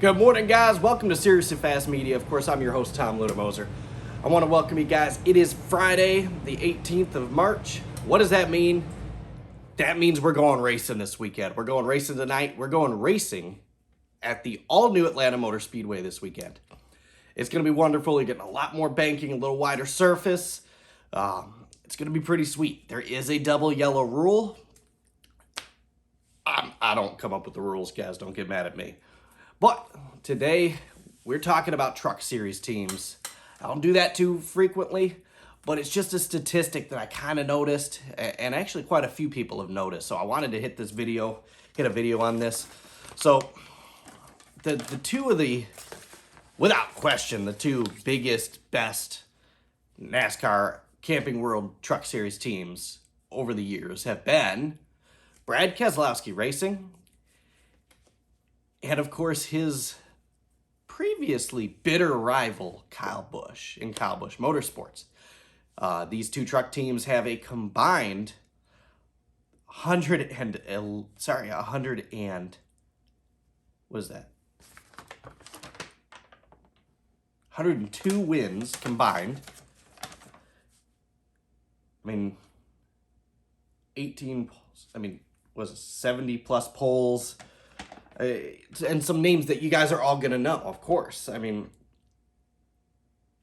Good morning, guys. Welcome to Serious and Fast Media. Of course, I'm your host, Tom Ludemoser. I want to welcome you guys. It is Friday, the 18th of March. What does that mean? That means we're going racing this weekend. We're going racing tonight. We're going racing at the all-new Atlanta Motor Speedway this weekend. It's going to be wonderful. You're getting a lot more banking, a little wider surface. It's going to be pretty sweet. There is a double yellow rule. I don't come up with the rules, guys. Don't get mad at me. But today, we're talking about truck series teams. I don't do that too frequently, but it's just a statistic that I kind of noticed, and actually quite a few people have noticed. So I wanted to hit a video on this. So without question, the two biggest, best NASCAR Camping World Truck Series teams over the years have been Brad Keselowski Racing, and of course his previously bitter rival Kyle Busch in Kyle Busch Motorsports. These two truck teams have a combined 102 wins combined. I mean, 70 plus poles. And some names that you guys are all going to know, of course. I mean,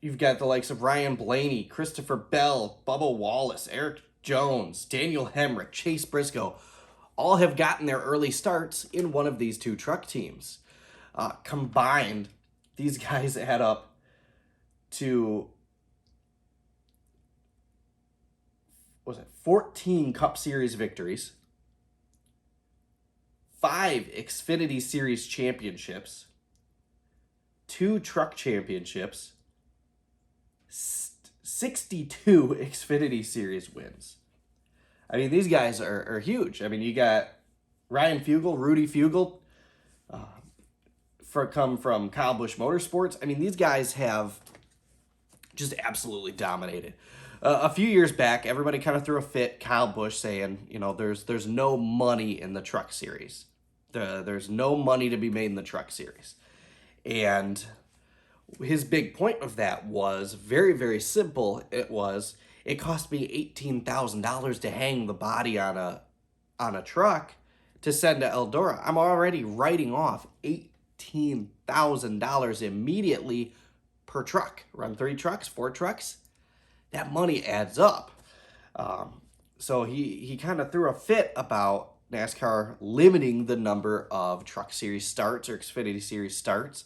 you've got the likes of Ryan Blaney, Christopher Bell, Bubba Wallace, Eric Jones, Daniel Hemrick, Chase Briscoe. All have gotten their early starts in one of these two truck teams. Combined, these guys add up to 14 Cup Series victories, 5 Xfinity Series championships, 2 truck championships, 62 Xfinity Series wins. I mean, these guys are huge. I mean, you got Ryan Fugel, Rudy Fugel, come from Kyle Busch Motorsports. I mean, these guys have just absolutely dominated. A few years back, everybody kind of threw a fit, Kyle Busch saying, there's no money in the truck series. There's no money to be made in the truck series. And his big point of that was very, very simple. It cost me $18,000 to hang the body on a truck to send to Eldora. I'm already writing off $18,000 immediately per truck. Run 3 trucks, 4 trucks. That money adds up. So he kind of threw a fit about NASCAR limiting the number of truck series starts or Xfinity Series starts.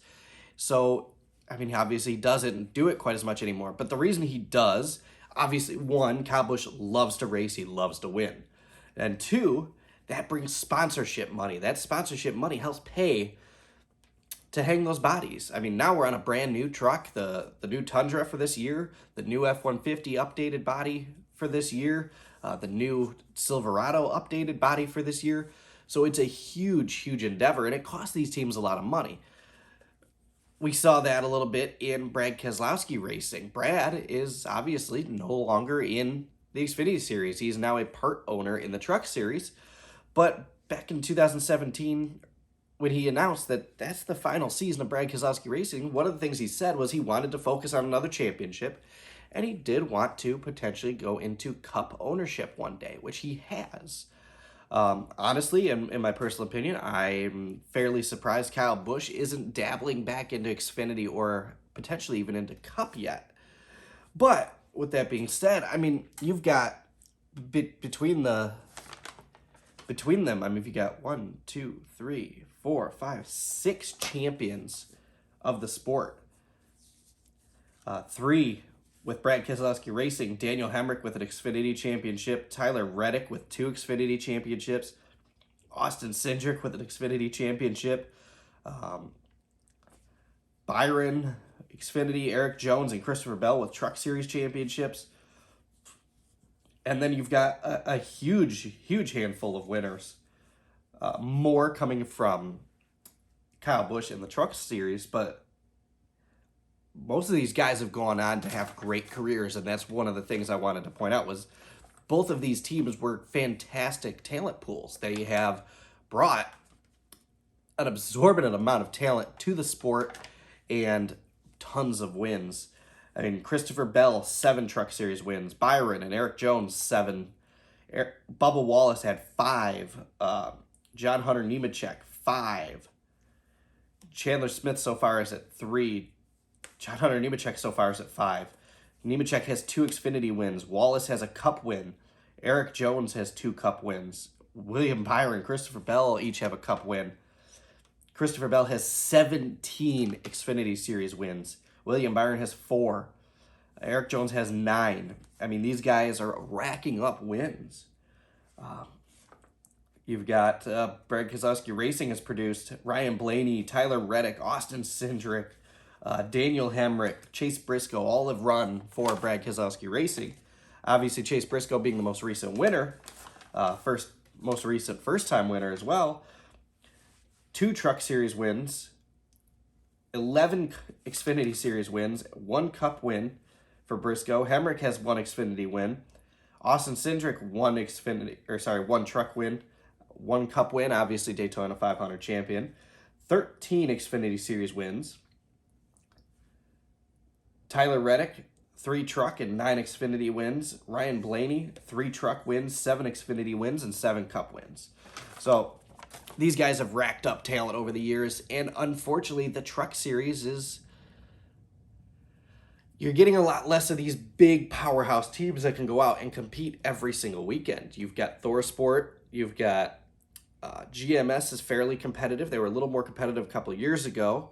So, I mean, obviously he doesn't do it quite as much anymore. But the reason he does, obviously, 1, Kyle Busch loves to race. He loves to win. And 2, that brings sponsorship money. That sponsorship money helps pay to hang those bodies. I mean, now we're on a brand new truck, the new Tundra for this year, the new F-150 updated body for this year, the new Silverado updated body for this year. So it's a huge, huge endeavor, and it costs these teams a lot of money. We saw that a little bit in Brad Keselowski Racing. Brad is obviously no longer in the Xfinity Series. He's now a part owner in the Truck Series. But back in 2017, when he announced that that's the final season of Brad Keselowski Racing, one of the things he said was he wanted to focus on another championship, and he did want to potentially go into Cup ownership one day, which he has. Honestly, in my personal opinion, I'm fairly surprised Kyle Busch isn't dabbling back into Xfinity or potentially even into Cup yet. But with that being said, I mean, you've got between them, I mean, you got 1, 2, 3, 4, 5, 6 champions of the sport. 3 with Brad Keselowski Racing, Daniel Hemrick with an Xfinity championship, Tyler Reddick with 2 Xfinity championships, Austin Cindric with an Xfinity championship, Byron Xfinity, Eric Jones, and Christopher Bell with Truck Series championships. And then you've got a huge, huge handful of winners. More coming from Kyle Busch in the Truck Series, but most of these guys have gone on to have great careers, and that's one of the things I wanted to point out was both of these teams were fantastic talent pools. They have brought an absorbent amount of talent to the sport and tons of wins. I mean, Christopher Bell, 7 Truck Series wins. Byron and Eric Jones, 7. Bubba Wallace had 5. John Hunter Nemechek, 5. Chandler Smith so far is at 3. John Hunter Nemechek so far is at 5. Nemechek has 2 Xfinity wins. Wallace has a Cup win. Eric Jones has 2 Cup wins. William Byron, Christopher Bell each have a Cup win. Christopher Bell has 17 Xfinity Series wins. William Byron has 4. Eric Jones has 9. I mean, these guys are racking up wins. You've got Brad Keselowski Racing has produced Ryan Blaney, Tyler Reddick, Austin Cindric, Daniel Hemrick, Chase Briscoe, all have run for Brad Keselowski Racing. Obviously, Chase Briscoe being the most recent winner, most recent first-time winner as well. 2 Truck Series wins, 11 Xfinity Series wins, 1 Cup win for Briscoe. Hemrick has 1 Xfinity win. Austin Cindric, 1 Truck win, 1 Cup win, obviously Daytona 500 champion. 13 Xfinity Series wins. Tyler Reddick, 3 Truck and 9 Xfinity wins. Ryan Blaney, 3 Truck wins, 7 Xfinity wins, and 7 Cup wins. So these guys have racked up talent over the years, and unfortunately, the Truck Series is... You're getting a lot less of these big powerhouse teams that can go out and compete every single weekend. You've got ThorSport, you've got GMS is fairly competitive. They were a little more competitive a couple of years ago.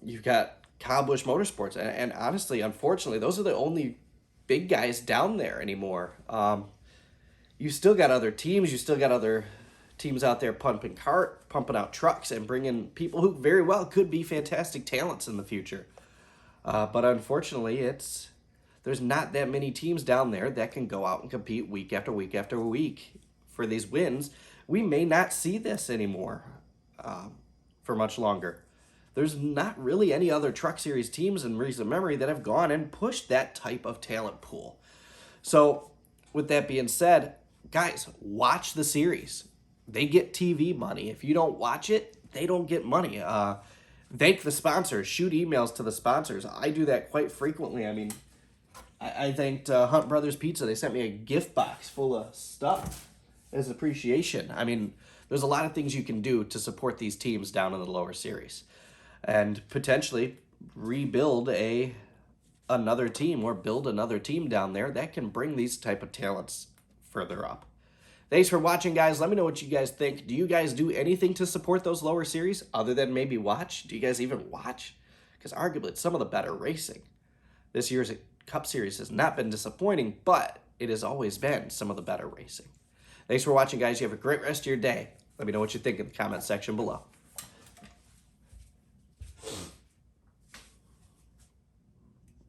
You've got Kyle Busch Motorsports, and honestly, unfortunately, those are the only big guys down there anymore. You still got other teams. You still got other teams out there pumping out trucks and bringing people who very well could be fantastic talents in the future. But unfortunately, there's not that many teams down there that can go out and compete week after week after week for these wins. We may not see this anymore for much longer. There's not really any other Truck Series teams in recent memory that have gone and pushed that type of talent pool. So with that being said, guys, watch the series. They get TV money. If you don't watch it, they don't get money. Thank the sponsors. Shoot emails to the sponsors. I do that quite frequently. I mean, I thanked Hunt Brothers Pizza. They sent me a gift box full of stuff as appreciation. I mean, there's a lot of things you can do to support these teams down in the lower series and potentially rebuild another team or build another team down there that can bring these type of talents further up. Thanks for watching, guys. Let me know what you guys think. Do you guys do anything to support those lower series other than maybe watch? Do you guys even watch? Because arguably it's some of the better racing. This year's Cup Series has not been disappointing, but it has always been some of the better racing. Thanks for watching, guys. You have a great rest of your day. Let me know what you think in the comment section below.